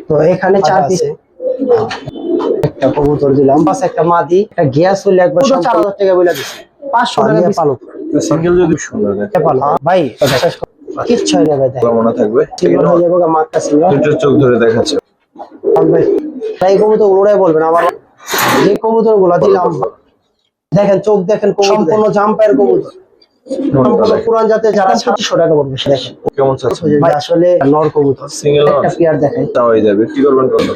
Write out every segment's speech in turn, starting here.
তো এখানে 4 পিস একটা কবুতর দিলাম, বাস একটা মাদি, একটা গ্যাস হলে একবার 4000 টাকা বলে দিছি। 500 টাকা পালো সিঙ্গেল যদি সুন্দর দেখে পালো ভাই, কিচ্ছু হয় না ভাই, মনে থাকবে সিঙ্গেল হয়ে যাবে মাত্রা সিঙ্গেল। দুটো চোখ ধরে দেখাচ্ছে ভাই তাই কবুতর ওরাই বলবেন আমার যে কবুতর গুলা দিলাম দেখেন, চোখ দেখেন, সম্পূর্ণ জাম্পায়ের কবুতর, পুরান জাতে যারা 700 টাকা পড়বে। দেখেন কেমন চাচ্ছে ভাই, আসলে নর কবুতর সিঙ্গেল একটা পেয়ার দেখাই, তাও হয়ে যাবে। কি করবেন কত?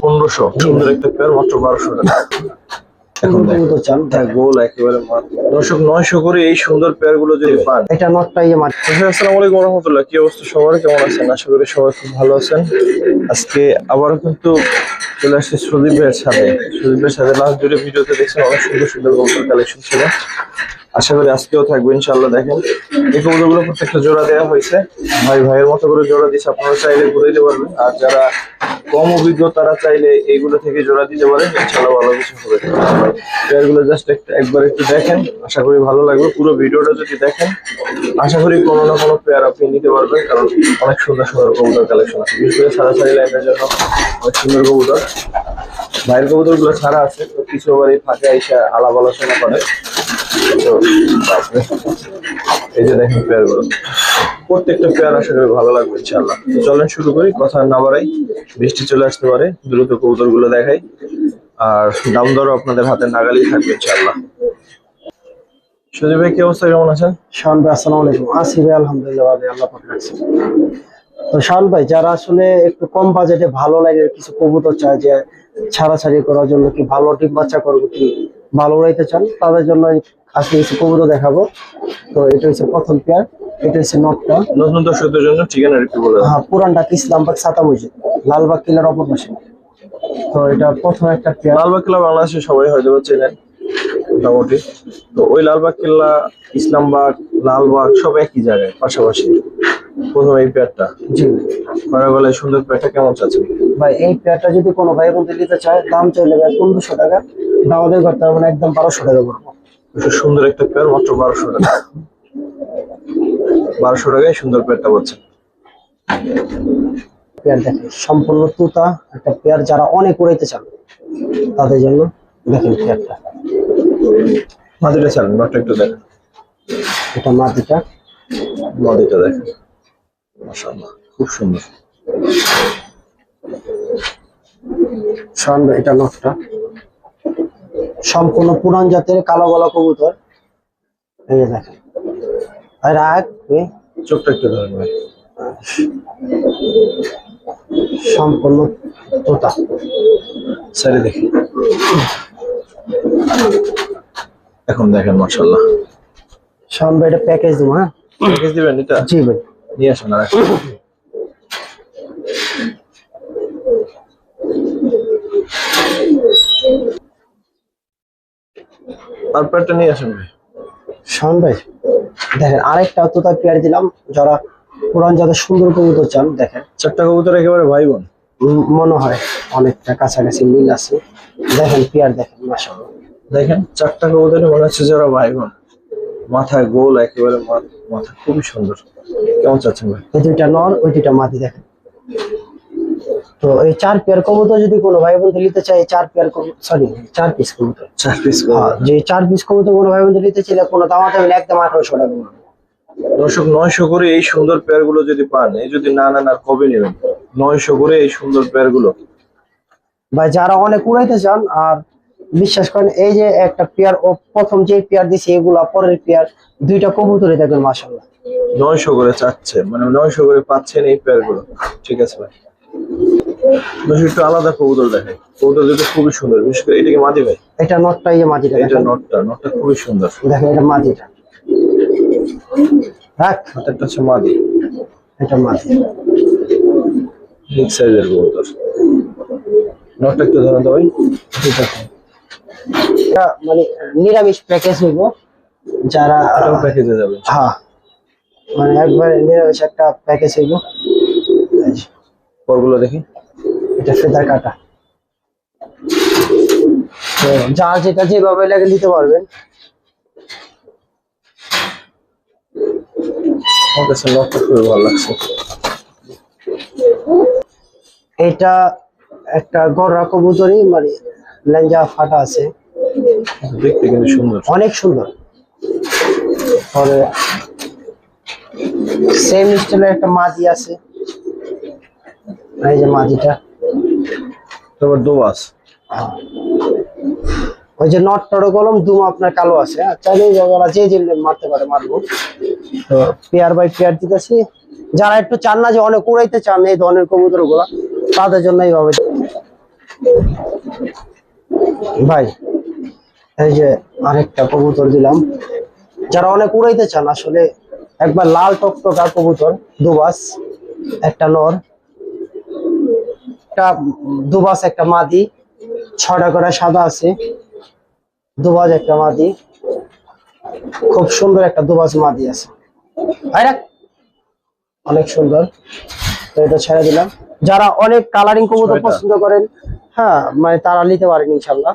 1500 সুন্দর একটা পেয়ার মাত্র 1200 টাকা। এখন কবুতর চান গোল একেবারে দর্শক 900 করে এই সুন্দর পেয়ার গুলো যদি পান। এটা নটটাই আমার। আসসালামু আলাইকুম ওয়া রাহমাতুল্লাহ। কি অবস্থা সবার, কেমন আছেন? আশা করি সবাই খুব ভালো আছেন। আজকে আবারও কিন্তু চলে আসছে সুদীপের সাথে। সুদীপের সাথে লাস্ট দুটো ভিডিওতে দেখছেন অনেক সুন্দর সুন্দর কবুতর কালেকশন ছিল। আশা করি আজকেও থাকবে ইনশাআল্লাহ। দেখেন এই কবুতরগুলো প্রত্যেকটা জোড়া দেওয়া হয়েছে, ভাইয়ের মতো করে জোড়া দিচ্ছে। আপনারা চাইলে ঘুরে দিতে পারবেন, আর যারা কম অভিজ্ঞ তারা চাইলে এইগুলো থেকে জোড়া দিতে পারেন, ইনশাআল্লাহ ভালো কিছু হবে। পেয়ারগুলো জাস্ট একবার একটু দেখেন, আশা করি ভালো লাগবে। পুরো ভিডিওটা যদি দেখেন আশা করি কোনো না কোনো পেয়ার আপনি নিতে পারবেন, কারণ অনেক সুন্দর সুন্দর কবুতর কালেকশন আছে। বিশেষ করে সারাসারি লাইনের জন্য অনেক সুন্দর কবুতর। ভাইয়ের কবুতর গুলো ছাড়া আছে, তো কিছু আবার এই ফাঁকে এসে আলাপ আলোচনা করে। তো এই যে দেখেন পেয়ার গুলো, প্রত্যেকটা পেয়ার আশা করি ভালো লাগবে ইনশাআল্লাহ। তো চলেন শুরু করি, কথা না বাড়াই। বৃষ্টি চলে আসতে পারে, দ্রুত কবুতর গুলো দেখাই, আর দাম দরও আপনাদের হাতে নাগালেই থাকবে ইনশাআল্লাহ। সুজীব ভাই কি অবস্থা, কেমন আছেন? শান ভাই আসসালামু আলাইকুম। আছি ভাই আলহামদুলিল্লাহ, ভাই আল্লাহ পাক রাখছে। তো শান ভাই, যারা আসলে একটু কম বাজেটে ভালো লাগে কিছু কবুতর চায়, যে ছাড়াছাড়ি করার জন্য, কি ভালো ডিম বাচ্চা করবো, কি ভালো উড়াইতে চান, তাদের জন্য আজকে কিছু কবুতর দেখাবো। তো এটা হচ্ছে প্রথম পেয়ার, এটা হচ্ছে নটটা। নতুন দর্শকদের জন্য ঠিকানা একটু বলে দেন। হ্যাঁ, পুরানটা ইসলামবাগ ছাতা মসজিদ, লালবাগ কিলার অপর পাশে। তো এটা প্রথম একটা পেয়ার। লালবাগ কিল্লা বাংলাদেশে সবাই হয়তো চেনেন মোটামুটি। তো ওই লালবাগ কিল্লা, ইসলামবাগ, লালবাগ সব একই জায়গায় পাশাপাশি। প্রথম এই পেয়ারটা, জি খয়রা গলায় সুন্দর পেয়ারটা কেমন চাচ্ছে ভাই? এই পেয়ারটা যদি কোনো ভাই বন্ধু নিতে চায়, দাম চাইলে ভাই 1500 টাকা, দামাদাম করতে হবে না, একদম 1200 টাকা পড়বো। সুন্দর একটা পেয়ার মাত্র 1200 টাকা। 1200 টাকায় সুন্দর পেয়ারটা পাচ্ছেন। পেয়ার দেখেন, সম্পূর্ণ তুতা একটা পেয়ার, যারা অনেক উড়াইতে চান তাদের জন্য দেখেন পেয়ারটা। মাদিটা চালেন, নটটা একটু দেখেন। এটা মাদিটা, মাদিটা দেখেন, মাশাআল্লাহ খুব সুন্দর। সামনে এটা নটটা, সম্পূর্ণ পুরান জাতের কালো গলা কবুতর। এই যে দেখেন, আর চোখটা একটু ধরেন ভাই। সম্পূর্ণ তোতা। সারি দেখি, এখন দেখেন মাশাআল্লাহ। সামনে এটা প্যাকেজ দেবো। হ্যাঁ প্যাকেজ দিবেন এটা? জি ভাই, নিয়ে আসেন। আর পেয়ারটা নিয়ে আসেন ভাই। শান ভাই দেখেন, আরেকটা তোতা পেয়ার দিলাম, যারা পুরান জাতের সুন্দর কবুতর চান। দেখেন চারটা কবুতর একেবারে ভাই বোন মনে হয়, অনেকটা কাছাকাছি মিল আছে। দেখেন পেয়ার দেখেন, মাশাআল্লাহ। দেখেন চারটা কবুতরে মনে হচ্ছে যারা ভাই বোন। মাথায় গোল একেবারে, মাথা খুবই সুন্দর। কেমন চাচ্ছেন ভাই? এই দুইটা নর, ওই দুইটা মাদি দেখেন। তো এই 4 পেয়ার কবুতর যদি কোনো ভাই বোন নিতে চায়, 4 পেয়ার সরি 4 পিস কবুতর, 4 পিস। যে 4 পিস কবুতর কোনো ভাই বোন নিতে চাইলে কোনো দামাদামি না, একদম 1800 টাকা। দর্শক 900 করে এই সুন্দর পেয়ার গুলো যদি পান, এই যদি না কবে নেবেন? 900 করে এই সুন্দর পেয়ার গুলো ভাই, যারা অনেক উড়াইতে চান, আর বিশ্বাস করেন এই যে একটা পেয়ার, ও প্রথম যে পেয়ার দিছে এগুলা পরের পেয়ার, দুইটা কবুতরই দেখবেন মাশাআল্লাহ। 900 করে চাচ্ছে, মানে 900 করে পাচ্ছেন এই পেয়ার গুলো। ঠিক আছে ভাই, দর্শক একটু আলাদা কবুতর দেখেন। কবুতর দুটো খুবই সুন্দর, বিশেষ করে এটাকে মাদি ভাই। এটা নটটা, এই যে মাদিটা এটা দেখেন, নটটা খুবই সুন্দর। দেখেন এটা মাদিটা, রাখ একটা হচ্ছে মাদি, এটা মাদি, বিগ সাইজের কবুতর। নটটা একটু ধরেন তো ভাই। এটা মানে নিরামিষ প্যাকেজ হইব, যারা এটাও প্যাকেজে যাবে। হ্যাঁ, মানে একবার নিরামিষ একটা প্যাকেজ হইব। পরগুলো দেখি, এটা ফেদার কাটা। তো যার যেটা যেভাবে লাগে নিতে পারবেন। আমার কাছে নটটা খুবই ভালো লাগছে। এটা একটা গররা কবুতরই, মানে লেঞ্জা ফাটা আছে, দেখতে কিন্তু সুন্দর। অনেক সুন্দর। পরে সেম স্টাইলের একটা মাদি আছে, এই যে মাদিটা। তারপর দোবাস। ওই যে নট টড়ো কলম দুম আপনার কালো আছে, হ্যাঁ চাইলে ওরা যে যে মারতে পারে মারবো। তো পেয়ার বাই পেয়ার দিতেছি, যারা একটু চান না যে অনেক উড়াইতে চান এই ধরনের কবুতর গুলা, তাদের জন্য এইভাবে। ভাই এই যে আরেকটা কবুতর দিলাম, যারা অনেক উড়াইতে চান আসলে, একবার লাল টকটকা কবুতর দুবাস, একটা নর, একটা দুবাস, একটা মাদি, 6টা করে সাদা আছে, দুবাস একটা মাদি, খুব সুন্দর একটা দুবাস মাদি আছে, অনেক সুন্দর। তো এটা ছেড়ে দিলাম, যারা অনেক কালারিং কবুতর 6টা পছন্দ করেন, হ্যাঁ মানে তারা নিতে পারেন ইনশাল্লাহ।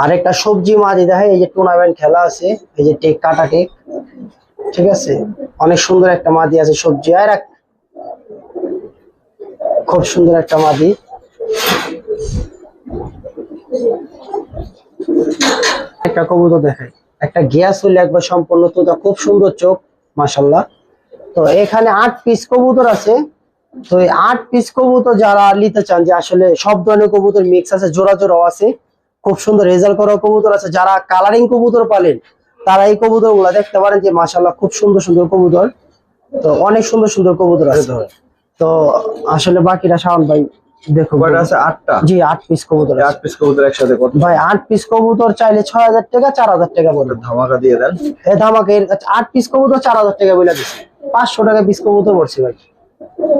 আরেকটা সবজি মাদি দেখে, এই যে টুর্নামেন্ট খেলা আছে, এই যে টেক কাটা টেক, ঠিক আছে, অনেক সুন্দর একটা মাদি আছে সবজি। আর এক খুব সুন্দর একটা মাদি। একটা কবুতর দেখাই, একটা গ্যাস হইলে একবার সম্পূর্ণ, তো খুব সুন্দর চোখ মাশাল্লাহ। তো এখানে 8 পিস কবুতর আছে। তো এই 8 পিস কবুতর যারা নিতে চান, যে আসলে সব ধরনের কবুতর মিক্স আছে, জোড়া জোড়াও আছে, খুব সুন্দর রেজাল্ট করা কবুতর আছে, যারা কালারিং কবুতর পালেন তারা এই কবুতর গুলা দেখতে পারেন, যে মাশাল্লাহ খুব সুন্দর সুন্দর কবুতর। তো অনেক সুন্দর সুন্দর কবুতর আছে। তো আসলে বাকিটা শাওন ভাই দেখো। কয়টা আছে? 8টা। জি 8 পিস কবুতর আছে। 8 পিস কবুতর একসাথে কত ভাই 8 পিস কবুতর চাইলে 6000 টাকা, 4000 টাকা পড়বে। ধামাকা দিয়ে দেন। এই ধামাকে 8 পিস কবুতর 4000 টাকা বলে দিছি, 500 টাকা পিস কবুতর পড়ছে ভাই।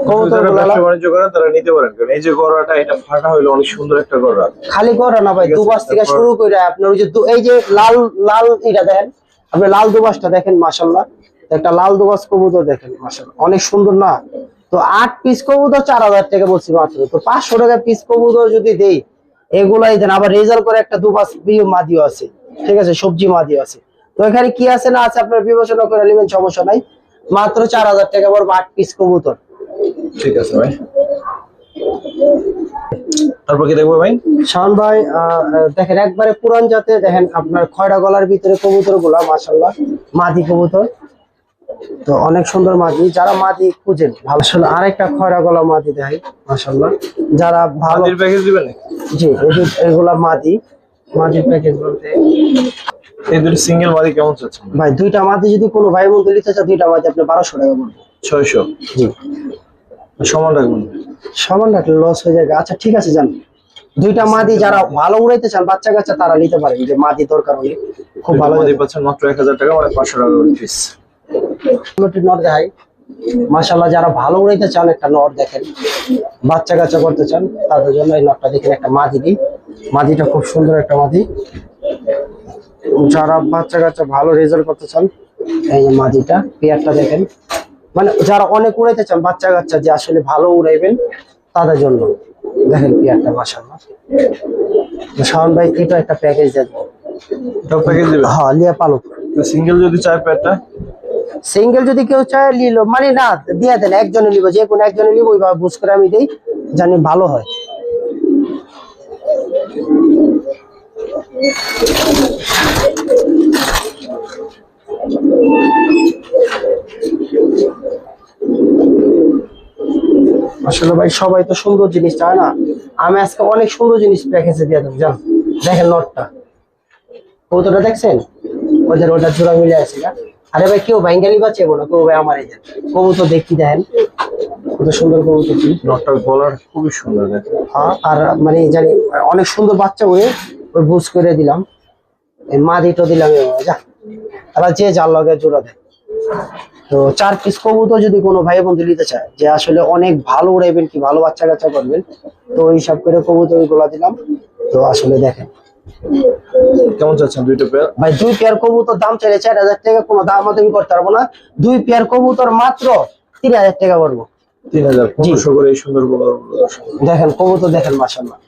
কবুতর যারা ব্যবসা বাণিজ্য করেন তারা নিতে পারেন, কারণ এই যে গড়াটা, এটা ফাটা হইলো অনেক সুন্দর একটা গড়া। খালি গড়া না ভাই, দুবাস থেকে শুরু করে আপনার ওই যে এই যে লাল লাল এটা দেখেন, আপনি লাল দুবাসটা দেখেন মাশাল্লাহ, একটা লাল দুবাস কবুতর দেখেন মাশাল্লাহ, অনেক সুন্দর না? তো 8 পিস কবুতর 4000 টাকা বলছি মাত্র। তো 500 টাকা পিস কবুতর যদি দেই, এগুলাই দেন। আবার রেজাল্ট করে একটা দুবাস প্রিয় মাদিও আছে, ঠিক আছে, সবজি মাদিও আছে। তো এখানে কি আছে না আছে আপনার বিবেচনা করে নেবেন, সমস্যা নাই। মাত্র 4000 টাকা পড়বে 8 পিস কবুতর। ঠিক আছে ভাই, তারপর কি দেখবো ভাই? শাওন ভাই দেখেন একবারে পুরান জাতে দেখেন, আপনার খয়রা গলার ভিতরে কবুতর গুলা মাশাল্লাহ, মাদি কবুতর। তো অনেক সুন্দর মাদি, যারা মাদি খুঁজেন ভালো। আসলে আরেকটা খয়রা গলা মাদি দেখাই মাশাল্লাহ, যারা ভালো। মাদির প্যাকেজ দিবেন? জি এগুলা মাদি, মাদির প্যাকেজ বলতে এই দুটো সিঙ্গেল মাদি কেমন চাচ্ছেন ভাই? দুইটা মাদি যদি কোনো ভাই বন্ধু নিতে চায়, দুইটা মাদি আপনি 1200 টাকা পড়বে। 600? জি সমান রাখবেন? সমান রাখলে লস হয়ে যাবে। আচ্ছা ঠিক আছে যান, দুইটা মাদি যারা ভালো উড়াইতে চান বাচ্চা কাচ্চা, তারা নিতে পারেন, যে মাদি দরকার হলে খুব ভালো মাদি পাচ্ছেন মাত্র 1000 টাকা, মানে 500 টাকা করে পিস। নর দেখাই মাশাল্লাহ, যারা ভালো উড়াইতে চান একটা নর দেখেন, বাচ্চা কাচ্চা করতে চান, তাদের জন্য এই নরটা দেখেন, একটা মাদি দিই। মাদিটা খুব সুন্দর একটা মাদি, যারা বাচ্চা কাচ্চা ভালো রেজাল্ট করতে চান, এই যে মাদিটা পেয়ারটা দেখেন, মানে যারা অনেক উড়াইতে চান বাচ্চা কাচ্চা, যে আসলে ভালো উড়াইবেন তাদের জন্য দেখেন পেয়ারটা মাশাল্লাহ। শাওন ভাই এটা একটা প্যাকেজ দেন। এটাও প্যাকেজ দিবেন? হ্যাঁ লিয়া পালক। সিঙ্গেল যদি চায় প্যাটটা? সিঙ্গেল যদি কেউ চায় নিল, মানে না দিয়ে দেন, একজনে নিব, যে কোনো একজনে নিব, ওইভাবে বুঝ করে আমি দিই, জানি ভালো হয়। আসলে ভাই সবাই তো সুন্দর জিনিস চায় না, আমি আজকে অনেক সুন্দর জিনিস প্যাকেজে দিয়ে দেবো। যান দেখেন নটটা, কবুতরটা দেখছেন, ওদের ওটা জোড়া মিলে আছে না? আরে ভাই কেউ বেঙ্গালি বা চেবো না, কেউ ভাই আমার এই কবুতর দেখি দেখেন কত সুন্দর কবুতর। নটটার গলার খুবই সুন্দর দেখেন। হ্যাঁ আর মানে জানি অনেক সুন্দর বাচ্চা হয়ে ওই বুঝ করে দিলাম, এই মাদিটা দিলাম, যা আবার যে যার লগে জোড়া দেয়। তো 4 পিস কবুতর যদি কোনো ভাই বন্ধু নিতে চায়, যে আসলে অনেক ভালো উড়াইবেন, কি ভালো বাচ্চা কাচ্চা করবেন, তো ওই হিসাব করে কবুতর গুলা দিলাম। তো আসলে দেখেন কেমন চাচ্ছেন দুইটা পেয়ার? ভাই 2 পেয়ার কবুতর দাম চাইলে 4000 টাকা, কোনো দাম আমি করতে পারবো না। 2 পেয়ার কবুতর মাত্র 3000 টাকা পড়বো। 3000? 1500 করে এই সুন্দর কবুতর দেখেন কবুতর দেখেন মাশাআল্লাহ,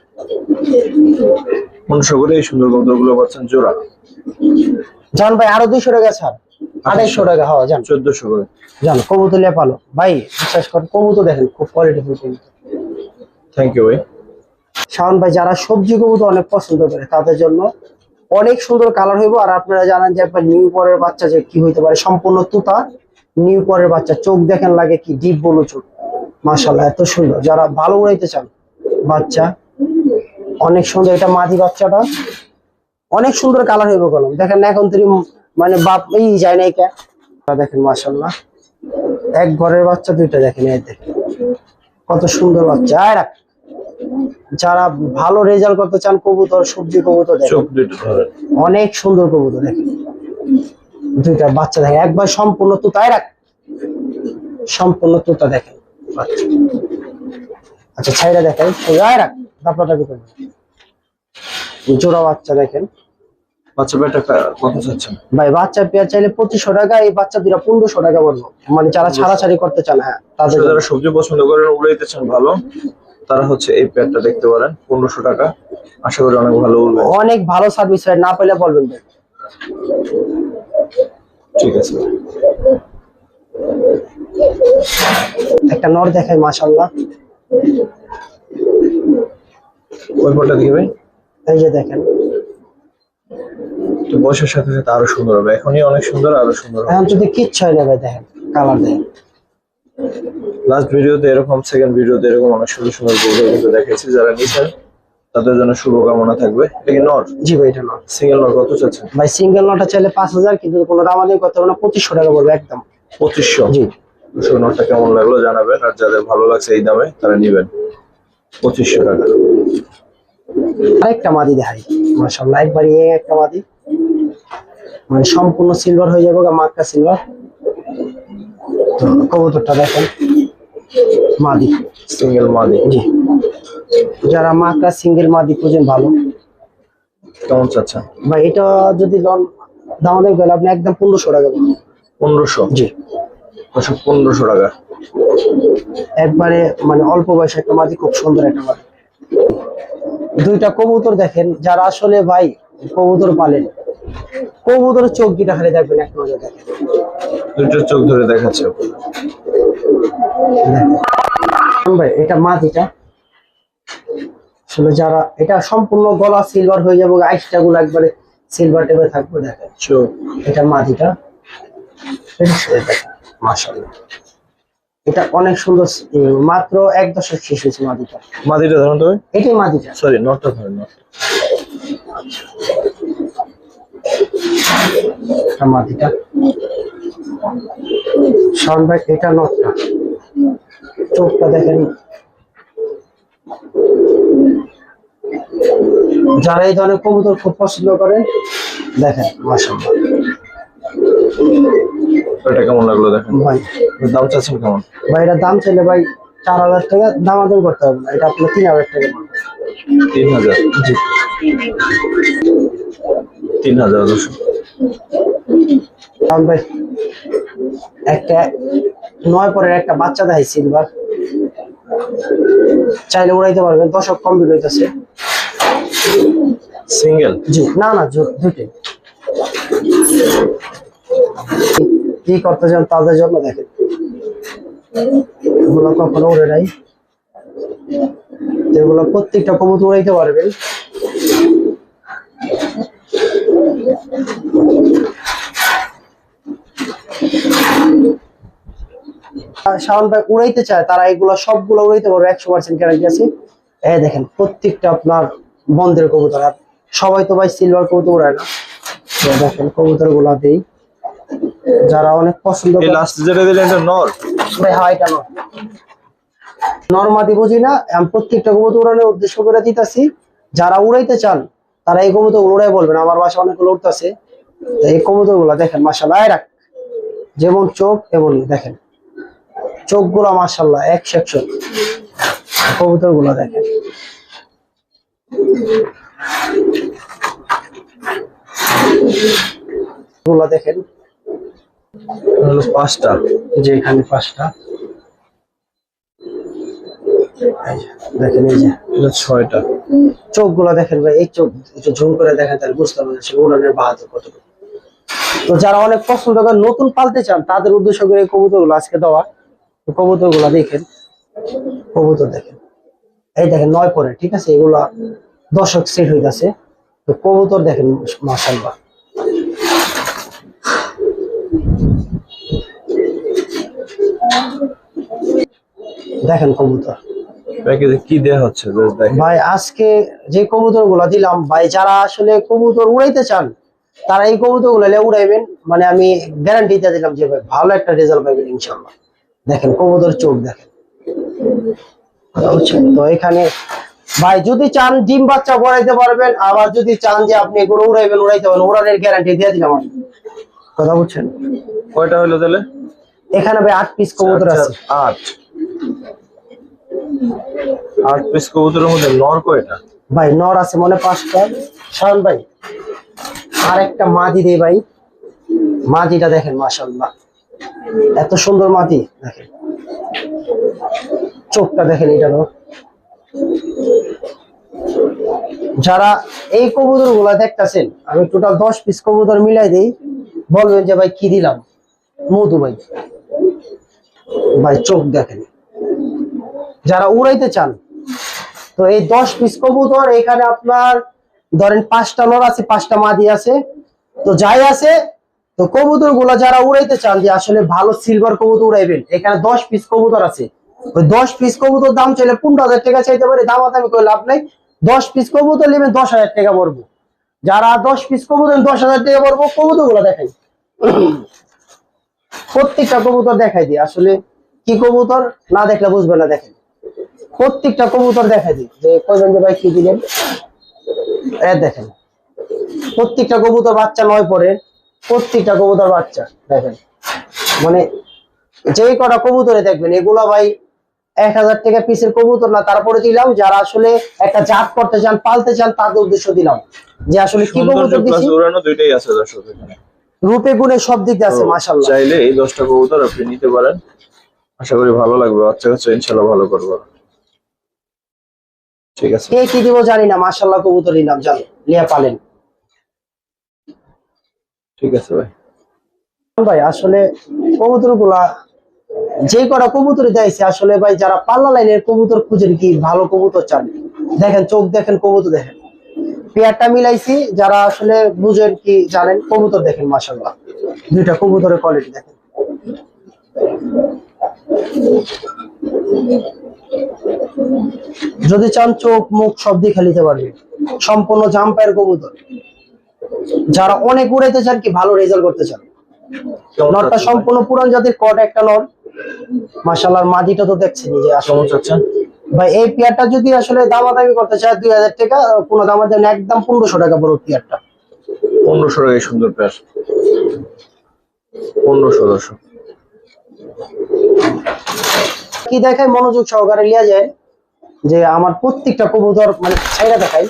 1500 করে এই সুন্দর কবুতর গুলো পাচ্ছেন জোড়া। জান ভাই আরো 200 টাকা ছাড়, 2800 টাকা। হ্যাঁ জান 1400 করে। জান কবুতর লিয়ে পালো ভাই, বিশ্বাস করেন কবুতর দেখেন খুব কোয়ালিটিফুল কবুতর। থ্যাংক ইউ ভাই। শাওন ভাই যারা সবজি কবুতর অনেক পছন্দ করে তাদের জন্য অনেক সুন্দর কালার হইব। আর আপনারা জানেন যে একবার নিউ পরের বাচ্চা যে কি হইতে পারে, সম্পূর্ণ তুতা নিউ পরের বাচ্চা, চোখ দেখেন লাগে কি ডিপ ব্লু চোখ, মাশাআল্লাহ এত সুন্দর। যারা ভালো উড়াইতে চান বাচ্চা অনেক সুন্দর, এটা মাদি বাচ্চাটা অনেক সুন্দর কালার হইব কলম দেখেন না, এখন তুই মানে বাপ এই যায় না কে দেখেন মাশাআল্লাহ এক ঘরের বাচ্চা দুইটা দেখেন, এই দেখেন কত সুন্দর বাচ্চা। আর যারা ভালো রেজাল্ট করতে চান কবুতর সবজি কবুতর দেখেন চোখ দুটো ধরে অনেক সুন্দর কবুতর দেখেন, দুইটা বাচ্চা দেখেন একবার সম্পূর্ণ তুতায় রাখ, সম্পূর্ণ তুতা দেখেন বাচ্চা। আচ্ছা ছাইরা দেখেন রাখ দাপড়াটা করে জোড়া বাচ্চা দেখেন। বাচ্চা পেয়ারটা কত চাচ্ছেন ভাই বাচ্চা পেয়ার চাইলে 2500 টাকা, এই বাচ্চা দুটা 1500 টাকা বলবো, মানে যারা ছাড়াছাড়ি করতে চান হ্যাঁ তাদের আসলে যারা সবজি পছন্দ করেন উড়াইতে চান ভালো, তারা হচ্ছে এই পেয়ারটা দেখতে পারেন 1500 টাকা। আশা করি অনেক ভালো উড়বে। অনেক ভালো সার্ভিস হয়, না পেলে বলবেন ভাই। ঠিক আছে। একটা নর দেখাই মাশাআল্লাহ, ওই পেয়ারটা দেখি ভাই, এই যে দেখেন তো বয়সের সাথে সাথে আরো সুন্দর হবে, এখনই অনেক সুন্দর, আরো সুন্দর হবে। এখন যদি কিচ্ছু হয় না ভাই দেখেন কালার দেখেন। লাস্ট ভিডিওতে এরকম, সেকেন্ড ভিডিওতে এরকম অনেক সুন্দর সুন্দর গরু কিন্তু দেখাইছি, যারা নিছেন তাদের জন্য শুভকামনা থাকবে। এটা কি নর? জি ভাই এটা নর। সিঙ্গেল নর কত চাচ্ছেন ভাই সিঙ্গেল নটা চাইলে 5000, কিন্তু কোনো দামাদামি করতে হবে না, 2500 টাকা বলবো একদম। 2500? জি দর্শক নরটা কেমন লাগলো জানাবেন, আর যাদের ভালো লাগছে এই দামে তারা নিবেন 2500 টাকা। আরেকটা মাদি দেখাই মাশাআল্লাহ, একবারই এই একটা মাদি মানে সম্পূর্ণ সিলভার হয়ে যাবে, মাক্কা সিলভার। তো কবুতরটা দেখেন মাদি, সিঙ্গেল মাদি। জি যারা মাক্কা সিঙ্গেল মাদি খুঁজেন ভালো। কেমন চাচ্ছেন ভাই এটা যদি দামাদামি গেলে আপনি একদম 1500 টাকা বলবেন। 1500? জি দর্শক 1500 টাকা। একবারে মানে অল্প বয়সে একটা মাদি, খুব সুন্দর একটা মাদি। দুইটা কবুতর দেখেন, যারা আসলে ভাই কবুতর পালেন কবুতরের চোখ দুটা খালি দেখবেন, এক নজর দেখেন দুটো চোখ ধরে দেখাচ্ছে। দেখেন। ভাই এটা মাদিটা আসলে যারা, এটা সম্পূর্ণ গলা সিলভার হয়ে যাবে, আইসটা গুলো একবারে সিলভার টাইপের থাকবে দেখেন। চোখ এটা মাদিটা মাশাআল্লাহ, এটা অনেক সুন্দর, মাত্র 1 দশক শেষ হয়েছে মাদিটা। মাদিটা ধরুন তবে, এটাই মাদিটা। সরি নটটা ধরেন, নটটা। এটা মাদিটা শাওন ভাই, এটা নটটা, চোখটা দেখেন। যারা এই ধরনের কবুতর খুব পছন্দ করেন দেখেন মাশাআল্লাহ। এটা কেমন লাগলো দেখেন ভাই এর দাম চাচ্ছেন কেমন? ভাই এটা দাম চাইলে ভাই 4000 টাকা, দামাদামি করতে হবে না, এটা আপনার 3000 টাকা পড়বে। 3000? জি 3000 দর্শক। শাওন ভাই একটা 9 পরের একটা বাচ্চা দেখাই সিলভার, চাইলে উড়াইতে পারবেন, দশক কমপ্লিট হইতেছে। সিঙ্গেল? জি না না দুইটাই কি করতে চান তাদের জন্য দেখেন, এগুলো কখনো উড়ে নাই, এগুলো প্রত্যেকটা কবুতর উড়াইতে পারবেন। শাওন ভাই উড়াইতে চায় তারা এগুলো সবগুলো উড়াইতে পারবে, 100% গ্যারান্টি আছে। এই দেখেন প্রত্যেকটা আপনার বন্ধের কবুতর, আর সবাই তো ভাই সিলভার কবুতর উড়ায় না। তো দেখেন কবুতর গুলা দেই যারা অনেক পছন্দ এই করে। লাস্ট যেটা দিলেন এটা নর? ভাই হ্যাঁ এটা নরমাদি বুঝি না, আমি প্রত্যেকটা কবুতর উড়ানোর উদ্দেশ্য করে দিতেছি। যারা উড়াইতে চান তারা এই কবুতর উড়াই বলবেন, আমার বাসা অনেকগুলো উঠতেছে। এই কবুতর গুলা দেখেন মাশাআল্লাহ, রাখ যেমন চোখ এমনই দেখেন, চোখ গুলা মাশাআল্লাহ 100 কবুতর গুলা দেখেন। গুলা দেখেন হলো 5টা, যে এখানে 5টা, দেখেন এই যে এটা 6টা। চোখ গুলা দেখেন ভাই, এই চোখ একটু ঝুম করে দেখেন তাহলে বুঝতে পারবেন সে উড়ানের বাহাদুর কতটুকু। তো যারা অনেক পছন্দ করেন নতুন পালতে চান তাদের উদ্দেশ্য করে এই কবুতর গুলো আজকে দেওয়া। কবুতর গুলা দেখেন, কবুতর দেখেন, এই দেখেন 9 পরে, ঠিক আছে, এগুলা দর্শক সেট হইতাছে। তো কবুতর দেখেন মাশাআল্লাহ। দেখেন কবুতর প্যাকেজে কি দেয়া হচ্ছে দেখেন। ভাই, আজকে যে কবুতর গুলা দিলাম ভাই, যারা আসলে কবুতর উড়াইতে চান তারা এই কবুতর গুলা উড়াইবেন, মানে আমি গ্যারান্টি দিয়ে দিলাম যে ভাই ভালো একটা রেজাল্ট পাইবেন ইনশাআল্লাহ। দেখেন কবুতর চোখ দেখেন, বুঝছেন? তো এখানে ভাই যদি চান ডিম বাচ্চা করাইতে পারবেন, আবার যদি চান যে আপনি এগুলো উড়াইবেন, উড়াইতে পারবেন, উড়ানের গ্যারান্টি দিয়ে দিলাম আমি। কথা বুঝছেন? কয়টা হলো তাহলে? এখানে ভাই 8 পিস কবুতর আছে। 8 পিস কবুতরের মধ্যে নর কয়টা? ভাই নর আছে মনে 5টা। শাওন ভাই আরেকটা মাদি দেই ভাই, মাদিটা দেখেন মাশাআল্লাহ, এত সুন্দর মাদি। দেখেন চোখটা দেখেন এটা। যারা এই কবুতর গুলা দেখতেছেন, আমি টোটাল 10 পিস কবুতর মিলাই দেই, বলবেন যে ভাই কি দিলাম। মধু ভাই, ভাই চোখ দেখেন। যারা উড়াইতে চান তো এই 10 পিস কবুতর, এখানে আপনার ধরেন 5টা নর আছে, 5টা মাদি আছে। তো যাই আছে, তো কবুতর গুলা যারা উড়াইতে চান যে আসলে ভালো সিলভার কবুতর উড়াইবেন, এখানে 10 পিস কবুতর আছে। ওই 10 পিস কবুতর দাম চাইলে 15,000 টাকা চাইতে পারে, দামাদামি করে লাভ নাই। 10 পিস কবুতর নেবেন 10,000 টাকা পড়বো। যারা 10 পিস কবুতর 10,000 টাকা পড়বো। কবুতর গুলা দেখাই, প্রত্যেকটা কবুতর দেখাই দিই, আসলে কি কবুতর না দেখলে বুঝবে না। দেখেন প্রত্যেকটা কবুতর দেখাই দিই, যে কইবেন যে ভাই কি দিলেন। দেখেন প্রত্যেকটা কবুতর বাচ্চা 9 পরে, প্রত্যেকটা কবুতর বাচ্চা। দেখেন মানে যে কটা কবুতরে দেখবেন এগুলা ভাই 1,000 টাকা পিসের কবুতর না, তারপরে দিলাম যারা আসলে একটা জাত করতে চান, পালতে চান, তাদের উদ্দেশ্য দিলাম যে আসলে কি কবুতর দিছি। উড়ানো দুইটাই আছে দর্শক এখানে, রূপে গুণে সব দিক দিয়ে আছে মাশাআল্লাহ। চাইলে এই 10টা কবুতর আপনি নিতে পারেন, আশা করি ভালো লাগবে, বাচ্চা কাচ্চা ইনশাআল্লাহ ভালো করবে। ঠিক আছে, কে কি দিব জানি না, মাশাআল্লাহ কবুতর নিলাম, জান লিয়া পালেন। ঠিক আছে ভাই। ভাই আসলে কবুতর গুলা যে কটা কবুতর দিয়েছে, আসলে ভাই যারা পাল্লা লাইনের কবুতর খুঁজেন, কি ভালো কবুতর চান, দেখেন চোখ দেখেন, কবুতর দেখেন, পেয়ারটা মিলাইছি, যারা আসলে বুঝেন কি জানেন, কবুতর দেখেন মাশাআল্লাহ, দুইটা কবুতরের কোয়ালিটি দেখেন। যদি চান চোখ মুখ সব দিকে নিতে পারবে, সম্পূর্ণ জাম্পায়ের কবুতর। যারা অনেক উড়াইতে চান, কি ভালো রেজাল্ট করতে চান, নরটা সম্পূর্ণ পুরান জাতের কট একটা নর মাশাআল্লাহ। মাদিটা তো দেখছেন যে আসলে চাচ্ছেন ভাই, এই পেয়ারটা যদি আসলে দামাদামি করতে চায় 2,000 টাকা, কোনো দামাদামি না, একদম 1500 টাকা পড়বে পেয়ারটা। 1500 টাকা সুন্দর পেয়ার, 1500 দর্শক। কি দেখায় মনোযোগ সহকারে লিয়া যায়, যে আমার প্রত্যেকটা কবুতর মানে ছাইরা দেখাই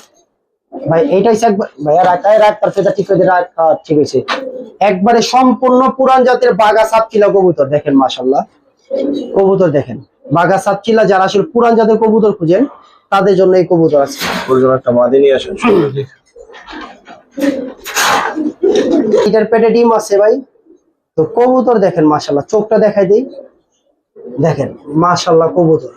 ভাই। এইটাই একবার ভাইয়া রাখায় রাখ, তার সেটা ঠিক করে রাখ, ঠিক আছে। একবারে সম্পূর্ণ পুরান জাতের বাগা সাতচিলা কবুতর দেখেন মাশাআল্লাহ। কবুতর দেখেন বাগা সাতচিলা, যারা আসলে পুরান জাতের কবুতর খুঁজেন তাদের জন্য এই কবুতর আছে। ওর জন্য একটা মাদি নিয়ে আসেন। এটার পেটে ডিম আছে ভাই। তো কবুতর দেখেন মাশাআল্লাহ, চোখটা দেখাই দিই, দেখেন মাশাআল্লাহ কবুতর।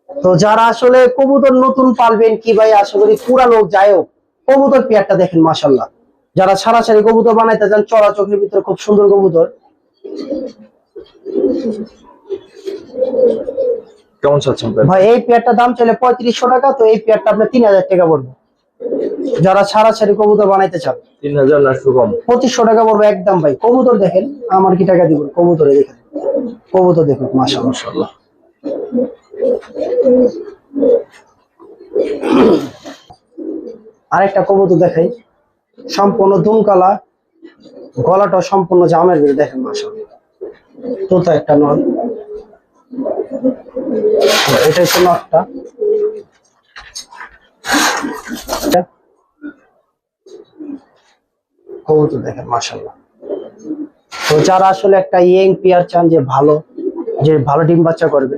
তো যারা আসলে কবুতর নতুন পালবেন, কি ভাই আশা করি পুরানো যাই হোক, কবুতর পেয়ারটা দেখেন মাশাআল্লাহ। যারা সারাসারি কবুতর বানাইতে চান, চড়া চোখের ভিতরে খুব সুন্দর কবুতর। কেমন চাচ্ছেন ভাই এই পেয়ারটার দাম চাইলে 3500 টাকা, তো এই পেয়ারটা আপনার 3,000 টাকা পড়বে। যারা সারাসারি কবুতর বানাইতে চান 3000 না একটু কম? 2500 টাকা পড়বে একদম ভাই। কবুতর দেখেন, আমার কি টাকা দিবেন, কবুতরে দেখেন, কবুতর দেখুন মাশাআল্লাহ। আরেকটা কবুতর দেখাই, সম্পূর্ণ দুমকালা, গলাটা সম্পূর্ণ জামের ভিতরে দেখেন মাশাআল্লাহ। তোতা একটা নর, এটা হচ্ছে নরটা। কবুতর দেখেন মাশাআল্লাহ। তো যারা আসলে একটা ইয়ং পেয়ার চান, যে ভালো ডিম বাচ্চা করবে,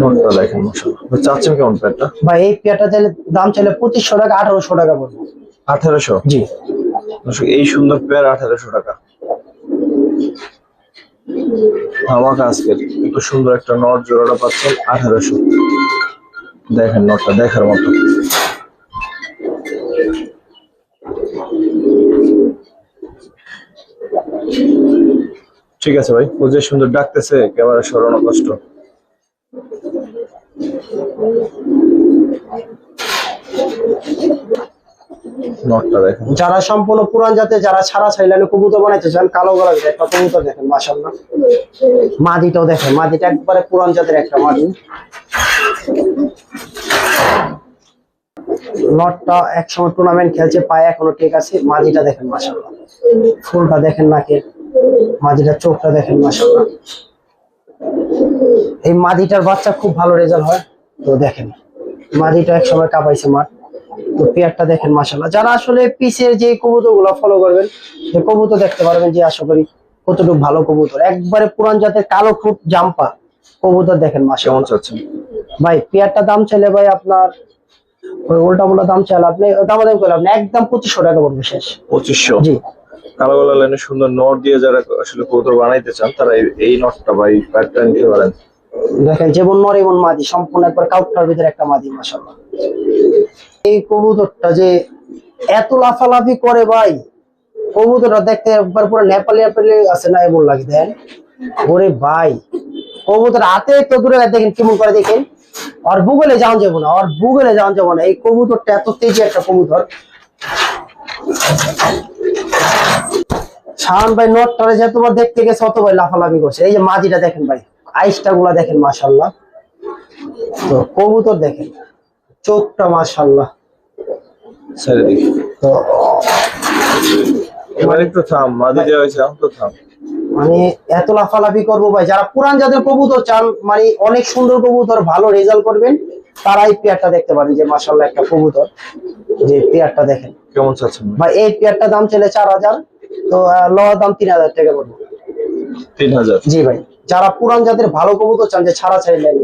নটটা দেখেন মাশাআল্লাহ। চাচ্ছেন কেমন পেয়ারটা? ভাই এই পেয়ারটা চাইলে দাম চাইলে 2500 টাকা, 1800 টাকা পড়বে। 1800? জি। দর্শক এই সুন্দর পেয়ার 1800 টাকা। ধামাকা আজকের এত সুন্দর একটা নট জোড়াটা পাচ্ছেন 1800। দেখেন নটটা দেখার মতো। ঠিক আছে ভাই, ও যে সুন্দর ডাকতেছে ক্যামেরা সরানো কষ্ট। নটটা দেখেন। যারা সম্পূর্ণ পুরান জাতে, যারা ছাড়া ছাইলানে কবুতর বানাইতে চান, কালো গলা একটা কবুতর দেখেন মাশাআল্লাহ। মাদিটাও দেখেন, মাদিটা একবারে পুরান জাতের একটা মাদি। নটটা একসময় টুর্নামেন্ট খেলছে, পায়ে এখনো ঠিক আছে। মাদিটা দেখেন মাশাআল্লাহ, ফুলটা দেখেন নাকের, মাদিটার চোখটা দেখেন মাশাআল্লাহ। এই মাদিটার বাচ্চা খুব ভালো রেজাল্ট হয়। তো দেখেন মাদিটা একসময় কাঁপাইছে মাঠ। তো পেয়ারটা দেখেন মাশাআল্লাহ। যারা আসলে পিসের যে কবুতর গুলো ফলো করবেন, যে কবুতর দেখতে পারবেন যে আশা করি কতটুকু ভালো কবুতর। একবারে পুরান জাতের কালো ফুট জাম্পা কবুতর দেখেন কেমন মাশাআল্লাহ। চাচ্ছেন? ভাই পেয়ারটা দাম চাইলে ভাই আপনার ওই উল্টা মোল্টা দাম চাইলে আপনি দামাদামি করলে আপনি একদম 2500 টাকা পড়বে শেষ। 2500? জি। কালো গলা লাইনে সুন্দর নট দিয়ে যারা আসলে কবুতর বানাইতে চান তারা এই নটটা বা এই প্যাডটা নিতে পারেন। দেখেন যেমন নর এমন মাদি, সম্পূর্ণ একবার কাউটার ভিতরে একটা মাদি মাশাআল্লাহ। এই কবুতরটা যে এত লাফালাফি করে ভাই, কবুতরটা দেখতে একবার পুরো নেপালি নেপালি আছে না এমন লাগে। দেন ওরে ভাই, কবুতর হাতে তো দূরে দেখেন কেমন করে, দেখেন আর বুগলে যাওয়া যাবো না, আর বুগলে যাওয়া যাবো না। এই কবুতরটা এত তেজি একটা কবুতর। শাহান ভাই নটটারে যতবার দেখতে গেছে অতবার লাফালাফি করছে। এই যে মাদিটা দেখেন ভাই, আইসটা গুলা দেখেন মাশাআল্লাহ। তো কবুতর দেখেন, চোখটা মাশাআল্লাহ। ছেড়ে দেখি তো এবার একটু থাম, মাদি দেওয়া হয়েছে তো থাম। মানে এত লাফালাফি করবো ভাই, যারা পুরান জাতের কবুতর চান, মানে অনেক সুন্দর কবুতর, ভালো রেজাল্ট করবেন, তারা এই পেয়ারটা দেখতে পারেন যে মাশাআল্লাহ একটা কবুতর। যে পেয়ারটা দেখেন কেমন চাচ্ছেন ভাই, এই পেয়ারটা দাম চলে 4000। তো লওয়া দাম 3000 টাকা পড়বে। 3000? জি ভাই, যারা পুরান জাতের ভালো কবুতর চান, যে ছাড়া ছাড়ি লাগে,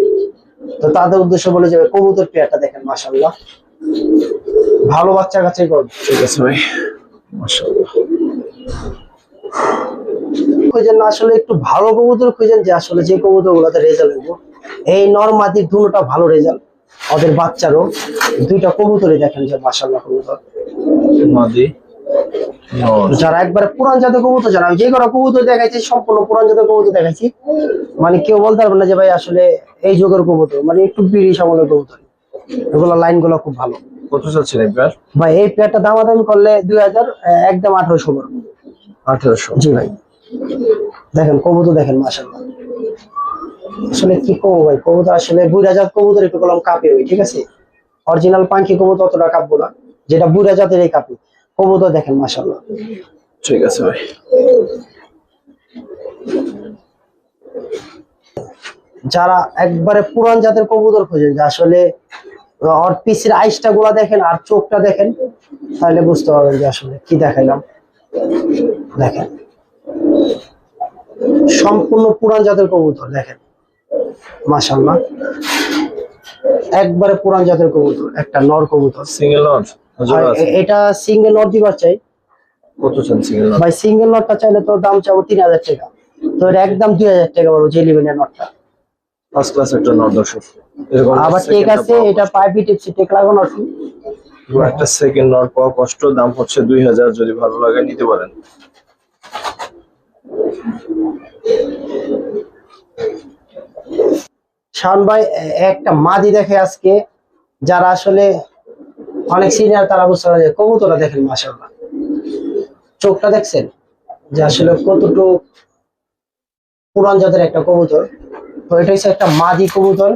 তো তাদের উদ্দেশ্য বলে যাবে কবুতর পেয়ারটা দেখেন মাশাআল্লাহ, ভালো বাচ্চা কাছেই করবে। ঠিক আছে ভাই মাশাআল্লাহ। খুঁজেন না আসলে, একটু ভালো কবুতর খুঁজেন, যে আসলে যে কবুতর গুলোতে রেজাল্ট হইব। এই নর মাদির দুটোটা ভালো রেজাল্ট, ওদের বাচ্চারও দুইটা কবুতরই দেখেন যে মাশাআল্লাহ কবুতর। মাদি নর। যারা একবারে পুরান জাতের কবুতর, যারা যে কোনো কবুতর দেখাইছি সম্পূর্ণ পুরান জাতের কবুতর দেখাইছি, মানে কেউ বলতে পারবে না যে ভাই আসলে এই যুগের কবুতর, মানে একটু বিড়ি সামলের কবুতর। এগুলো লাইন গুলো খুব ভালো। কত চাচ্ছেন এই পেয়ার? ভাই এই পেয়ারটা দামাদামি করলে 2000, একদম 1800 পড়বে। 1800? জি ভাই। দেখেন কবুতর দেখেন মাশাআল্লাহ। আসলে কি করবো ভাই, কবুতর আসলে বুড়া জাত কবুতর একটু কলম কাঁপে ভাই, ঠিক আছে। অরিজিনাল পাঙ্কি কবুতর অতটা কাঁপবো না, যেটা বুড়া জাতের এই কাঁপে। কবুতর দেখেন মাশাআল্লাহ। ঠিক আছে ভাই। যারা একবারে পুরান জাতের কবুতর খোঁজেন, যে আসলে ওর পিসের আইসটা গুলা দেখেন আর চোখটা দেখেন, তাহলে বুঝতে পারবেন যে আসলে কি দেখাইলাম। দেখেন সম্পূর্ণ পুরান জাতের কবুতর দেখেন মাশাআল্লাহ, একবারে পুরান জাতের কবুতর, একটা নর কবুতর। Single not? এটা সিঙ্গেল নট দিবার চাই। কত চান সিঙ্গেল নট? ভাই সিঙ্গেল নটটা চাইলে তো দাম চাবো 3000 টাকা। তো এটা একদম 2000 টাকা বলবো, যে লিভেনের নটটা। ফার্স্ট ক্লাস একটা নট দর্শক। এরকম আবার ঠিক আছে, এটা পাইপি টিপসি টেক লাগানো আছে। একটা সেকেন্ড নট পাওয়া কষ্ট। দাম হচ্ছে 2000, যদি ভালো লাগে নিতে পারেন। শান ভাই একটা মাদি দেখে আজকে, যারা আসলে অনেক সিনিয়র তারা বুঝতে পারে যে কবুতরটা দেখেন মাশাআল্লাহ, চোখটা দেখছেন যে আসলে কতটুকু পুরান জাতের একটা কবুতর। তো এটা হচ্ছে একটা মাদি কবুতর।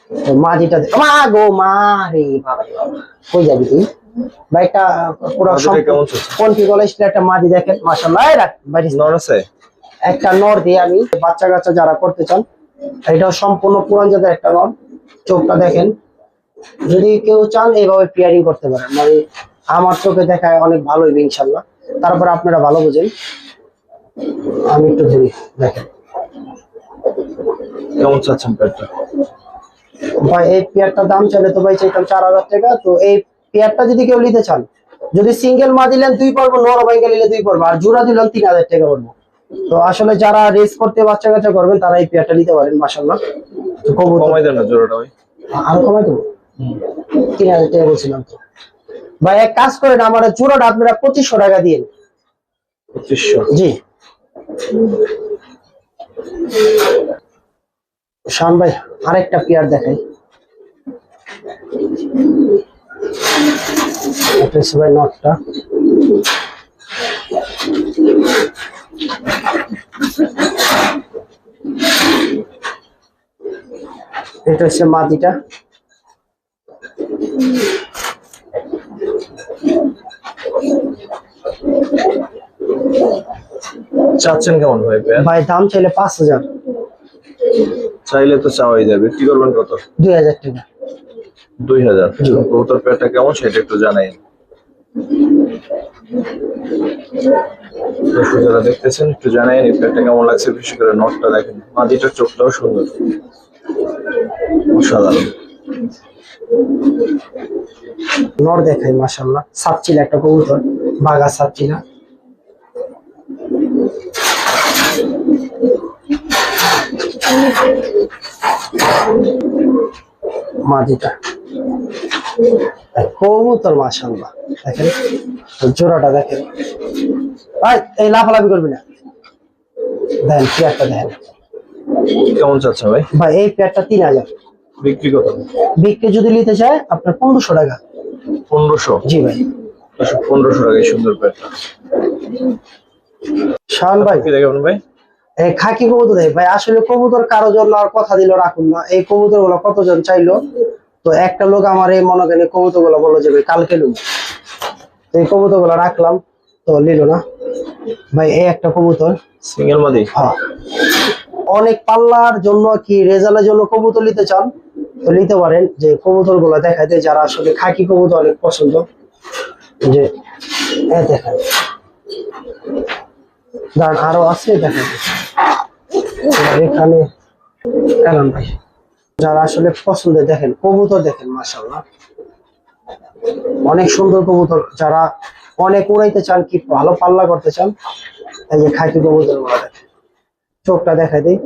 তো মাদিটা মা গো মা রে বাবা রে বাবা, কই যাবি তুই ভাই? একটা পুরো কোনটি কলেজটা একটা মাদি দেখেন মাশাআল্লাহ। এই রাখ বাইরে নর আছে একটা নর দিয়ে আমি বাচ্চা কাচ্চা যারা করতে চান, এটাও সম্পূর্ণ পুরান জাতের একটা নর। চোখটা দেখেন, যদি কেউ চান এইভাবে পেয়ারিং করতে পারেন, মানে আমার চোখে দেখায় অনেক ভালো হইবে ইনশাল্লাহ। তারপরে আপনারা ভালো বুঝেন, আমি একটু ধরি। দেখেন কেমন চাচ্ছেন পেয়ারটা? ভাই এই পেয়ারটার দাম চাইলে তো ভাই চাইতাম 4000 টাকা। তো এই পেয়ারটা যদি কেউ নিতে চান, যদি সিঙ্গেল মা দিলেন 2 পড়বো, নর বাইঙ্গা নিলে 2 পড়বো, আর জোড়া দিলেন 3000 টাকা পড়বো। তো আসলে যারা রেস করতে বাচ্চা কাচ্চা করবেন তারা এই পেয়ারটা নিতে পারেন মাশাআল্লাহ। তো কমাই দেন না জোড়াটা ভাই। আর কমাই দেবো 3000 টাকা বলছিলাম তো। ভাই এক কাজ করেন, আমার জোড়াটা আপনারা 2500 টাকা দিন। 2500? জি। শান ভাই আরেকটা পেয়ার দেখাই। এটা হচ্ছে ভাই নটটা। এটা হচ্ছে মাদিটা। চাচ্ছেন কেমন ভাই পেয়ার? ভাই দাম চাইলে 5000। চাইলে তো চাওয়াই যায়, বিক্রি করবেন কত? 2000 টাকা। 2000? কবুতর পেয়ারটা কেমন সেটা একটু জানাই। দর্শক যারা দেখতেছেন একটু জানাই এই পেয়ারটা কেমন লাগছে, বিশেষ করে নটটা দেখেন, মাদিটার চোখটাও সুন্দর, অসাধারণ। নর দেখাই মাশাআল্লাহ, সাপচিল একটা কবুতর, বাঘা সাপচিলা। মাদিটা কবুতর মাশাআল্লাহ, দেখেন জোড়াটা দেখেন। ভাই এই লাফালাফি করবি না, দেন পেয়ারটা দেখেন। কেমন চাচ্ছেন ভাই? ভাই এই পেয়ারটা 3000। বিক্রি কত? বিক্রি যদি নিতে চায় আপনার 1500 টাকা। 1500? জি ভাই। 1500 টাকা এই সুন্দর পেয়ারটা। শান ভাই কি দেখবেন ভাই? এই খাকি কবুতর দেয় ভাই। আসলে কবুতর কারো জন্য আর কথা দিল রাখুন না, এই কবুতর গুলো কতজন চাইলো। তো একটা লোক আমার এই মনে করেন কবুতর গুলো বললো যে ভাই কালকে লুম, এই কবুতর গুলো রাখলাম, তো নিল না ভাই। এই একটা কবুতর সিঙ্গেল মাদি? হ্যাঁ। অনেক পাল্লার জন্য কি রেজাল্টের জন্য কবুতর নিতে চান তো নিতে পারেন। যে কবুতর গুলো দেখায় দেয় যারা আসলে খাকি কবুতর অনেক পছন্দ, যে দেখেন দাঁড়ান আরো আছে দেখেন এখানে। কেমন ভাই যারা আসলে পছন্দের দেখেন কবুতর দেখেন মাশাআল্লাহ, অনেক সুন্দর কবুতর। যারা অনেক উড়াইতে চান, কি ভালো পাল্লা করতে চান, এই যে খাকি কবুতর গুলো দেখেন, চোখটা দেখাই দিই,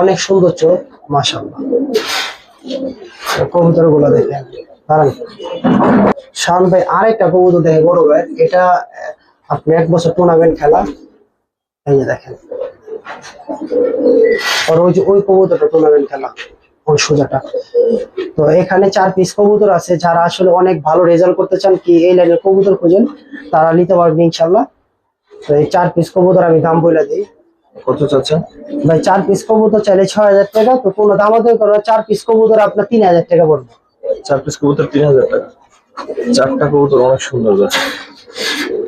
অনেক সুন্দর চোখ মাশাআল্লাহ। কবুতর গুলো দেখেন। কারণ শান ভাই আরেকটা কবুতর দেখে বড় ভাই, এটা আপনি 1 বছর টুর্নামেন্ট খেলা, এই যে দেখেন। আর ওই যে ওই কবুতরটা টুর্নামেন্ট খেলা, ওই সোজাটা। তো এখানে 4 পিস কবুতর আছে, যারা আসলে অনেক ভালো রেজাল্ট করতে চান, কি এই লাইনের কবুতর খুঁজেন, তারা নিতে পারবেন ইনশাল্লাহ। তো এই 4 পিস কবুতর আমি দাম বলে দিই। কত চাচ্ছেন ভাই? 4 পিস কবুতর চাইলে 6000 টাকা। তো কোনো দামাদামি করবে, 4 পিস কবুতর আপনার 3000 টাকা পড়বে। 4 পিস কবুতর 3000 টাকা? 4টা কবুতর অনেক সুন্দর আছে।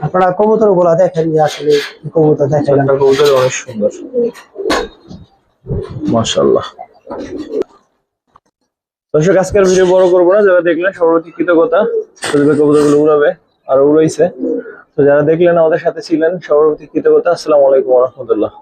আপনারা কবুতর গুলা দেখেন, যে আসলে কবুতর দেখেন, 4টা কবুতর অনেক সুন্দর মাশাআল্লাহ। দর্শক আজকের ভিডিও বড় করবো না, যারা দেখলেন সবার প্রতি কৃতজ্ঞতা। কবুতর গুলো উড়াবে আর উড়াইছে, তো যারা দেখলেন আমাদের সাথে ছিলেন সবার প্রতি কৃতজ্ঞতা। আসসালামু আলাইকুম ওয়া রাহমাতুল্লাহ।